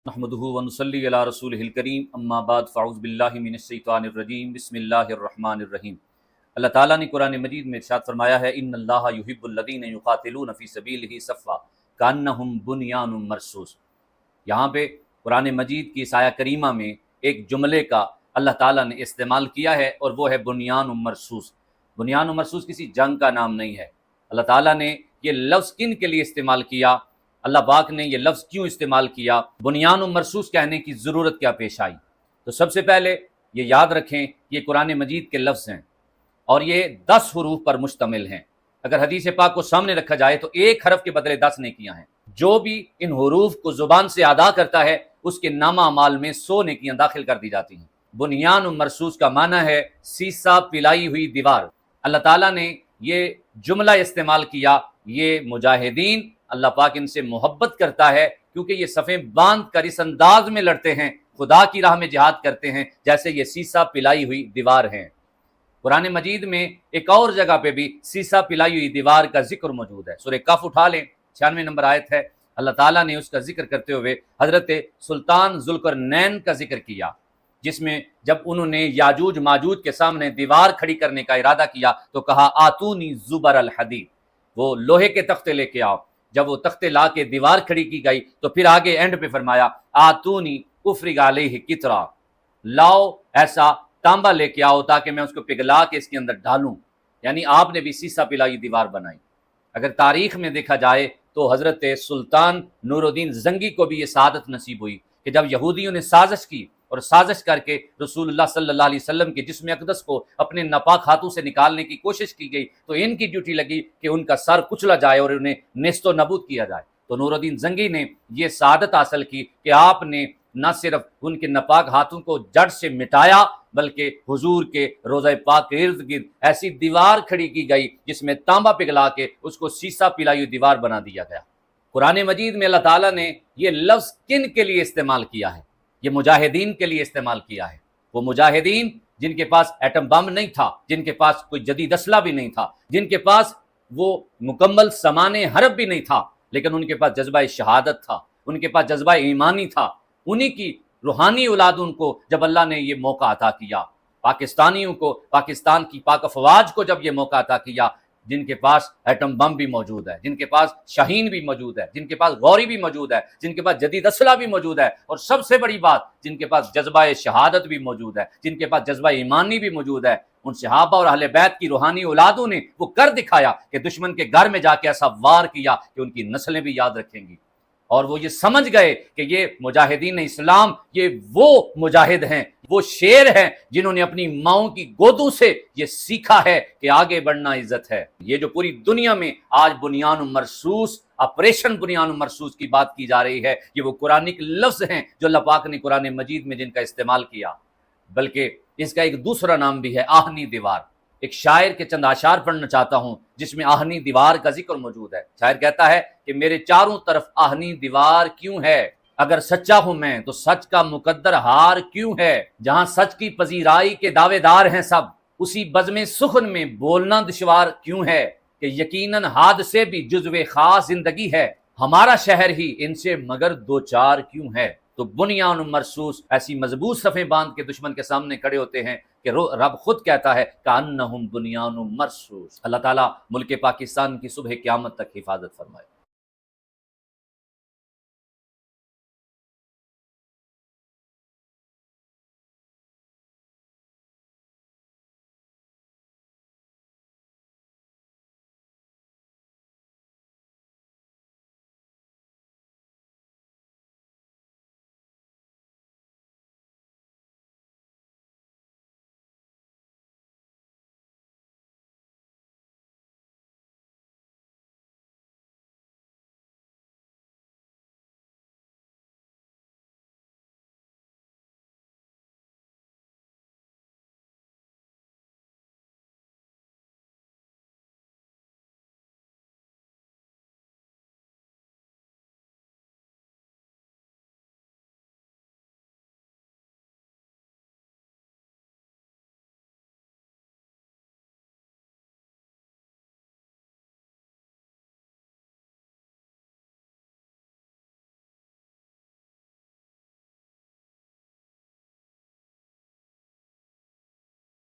نحمدہ ونصلی علی رسولہ الکریم اما بعد فاعوذ باللہ من الشیطان الرجیم بسم اللہ الرحمن الرحیم۔ اللہ تعالیٰ نے قرآن مجید میں ارشاد فرمایا ہے ان اللہ یحب الذین یقاتلون فی سبیلہ صفا کانہم بنیان مرصوص۔ یہاں پہ قرآن مجید کی اس آیہ کریمہ میں ایک جملے کا اللہ تعالیٰ نے استعمال کیا ہے اور وہ ہے بنیان مرصوص۔ بنیان مرصوص کسی جنگ کا نام نہیں ہے۔ اللہ تعالیٰ نے یہ لفظ کن کے لیے استعمال کیا، اللہ پاک نے یہ لفظ کیوں استعمال کیا، بنیان مرصوص کہنے کی ضرورت کیا پیش آئی؟ تو سب سے پہلے یہ یاد رکھیں یہ قرآن مجید کے لفظ ہیں اور یہ 10 حروف پر مشتمل ہیں۔ اگر حدیث پاک کو سامنے رکھا جائے تو ایک حرف کے بدلے 10 نیکیاں ہیں۔ جو بھی ان حروف کو زبان سے ادا کرتا ہے اس کے نامہ اعمال میں 100 نیکیاں داخل کر دی جاتی ہیں۔ بنیان مرصوص کا معنی ہے سیسا پلائی ہوئی دیوار۔ اللہ تعالیٰ نے یہ جملہ استعمال کیا، یہ مجاہدین اللہ پاک ان سے محبت کرتا ہے کیونکہ یہ صفیں باندھ کر اس انداز میں لڑتے ہیں، خدا کی راہ میں جہاد کرتے ہیں جیسے یہ سیسا پلائی ہوئی دیوار ہیں۔ قرآن مجید میں ایک اور جگہ پہ بھی سیسا پلائی ہوئی دیوار کا ذکر موجود ہے۔ سورہ کہف اٹھا لیں، 96 نمبر آیت ہے۔ اللہ تعالیٰ نے اس کا ذکر کرتے ہوئے حضرت سلطان ذوالقرنین کا ذکر کیا، جس میں جب انہوں نے یاجوج ماجوج کے سامنے دیوار کھڑی کرنے کا ارادہ کیا تو کہا آتونی زبر الحدید، وہ لوہے کے تختے لے کے آؤ۔ جب وہ تختے لا کے دیوار کھڑی کی گئی تو پھر آگے اینڈ پہ فرمایا آتونی افرغ علیہ قطرا، لاؤ ایسا تانبا لے کے آؤ تاکہ میں اس کو پگھلا کے اس کے اندر ڈالوں۔ یعنی آپ نے بھی سیسا پلائی دیوار بنائی۔ اگر تاریخ میں دیکھا جائے تو حضرت سلطان نور الدین زنگی کو بھی یہ سعادت نصیب ہوئی کہ جب یہودیوں نے سازش کی اور سازش کر کے رسول اللہ صلی اللہ علیہ وسلم کے جسم اقدس کو اپنے ناپاک ہاتھوں سے نکالنے کی کوشش کی گئی تو ان کی ڈیوٹی لگی کہ ان کا سر کچلا جائے اور انہیں نیست و نابود کیا جائے۔ تو نور الدین زنگی نے یہ سعادت حاصل کی کہ آپ نے نہ صرف ان کے ناپاک ہاتھوں کو جڑ سے مٹایا بلکہ حضور کے روضہ پاک کے ارد گرد ایسی دیوار کھڑی کی گئی جس میں تانبا پگھلا کے اس کو سیسا پلائی ہوئی دیوار بنا دیا گیا۔ قرآن مجید میں اللہ تعالیٰ نے یہ لفظ کن کے لیے استعمال کیا ہے؟ یہ مجاہدین کے لیے استعمال کیا ہے۔ وہ مجاہدین جن کے پاس ایٹم بم نہیں تھا، جن کے پاس کوئی جدید اسلحہ بھی نہیں تھا، جن کے پاس وہ مکمل سامان حرب بھی نہیں تھا، لیکن ان کے پاس جذبہ شہادت تھا، ان کے پاس جذبہ ایمانی تھا۔ انہی کی روحانی اولاد ان کو جب اللہ نے یہ موقع عطا کیا، پاکستانیوں کو، پاکستان کی پاک افواج کو جب یہ موقع عطا کیا، جن کے پاس ایٹم بم بھی موجود ہے، جن کے پاس شاہین بھی موجود ہے، جن کے پاس غوری بھی موجود ہے، جن کے پاس جدید اسلحہ بھی موجود ہے، اور سب سے بڑی بات جن کے پاس جذبہ شہادت بھی موجود ہے، جن کے پاس جذبہ ایمانی بھی موجود ہے، ان صحابہ اور اہل بیت کی روحانی اولادوں نے وہ کر دکھایا کہ دشمن کے گھر میں جا کے ایسا وار کیا کہ ان کی نسلیں بھی یاد رکھیں گی۔ اور وہ یہ سمجھ گئے کہ یہ مجاہدین اسلام یہ وہ مجاہد ہیں، وہ شیر ہیں جنہوں نے اپنی ماؤں کی گودوں سے یہ سیکھا ہے کہ آگے بڑھنا عزت ہے۔ یہ جو پوری دنیا میں آج بنیان مرصوص، آپریشن بنیان مرصوص کی بات کی جا رہی ہے، یہ وہ قرآنک لفظ ہیں جو اللہ پاک نے قرآن مجید میں جن کا استعمال کیا۔ بلکہ اس کا ایک دوسرا نام بھی ہے آہنی دیوار۔ ایک شاعر کے چند اشعار پڑھنا چاہتا ہوں جس میں آہنی دیوار کا ذکر موجود ہے۔ شاعر کہتا ہے کہ میرے چاروں طرف آہنی دیوار کیوں ہے، اگر سچا ہوں میں تو سچ کا مقدر ہار کیوں ہے، جہاں سچ کی پذیرائی کے دعوے دار ہیں سب، اسی بزم سخن میں بولنا دشوار کیوں ہے، کہ یقیناً حادثے بھی جزو خاص زندگی ہے، ہمارا شہر ہی ان سے مگر دو چار کیوں ہے۔ تو بنیان مرصوص ایسی مضبوط صفیں باندھ کے دشمن کے سامنے کھڑے ہوتے ہیں کہ رب خود کہتا ہے کأنہم بنیان مرصوص۔ اللہ تعالیٰ ملک پاکستان کی صبح قیامت تک حفاظت فرمائے۔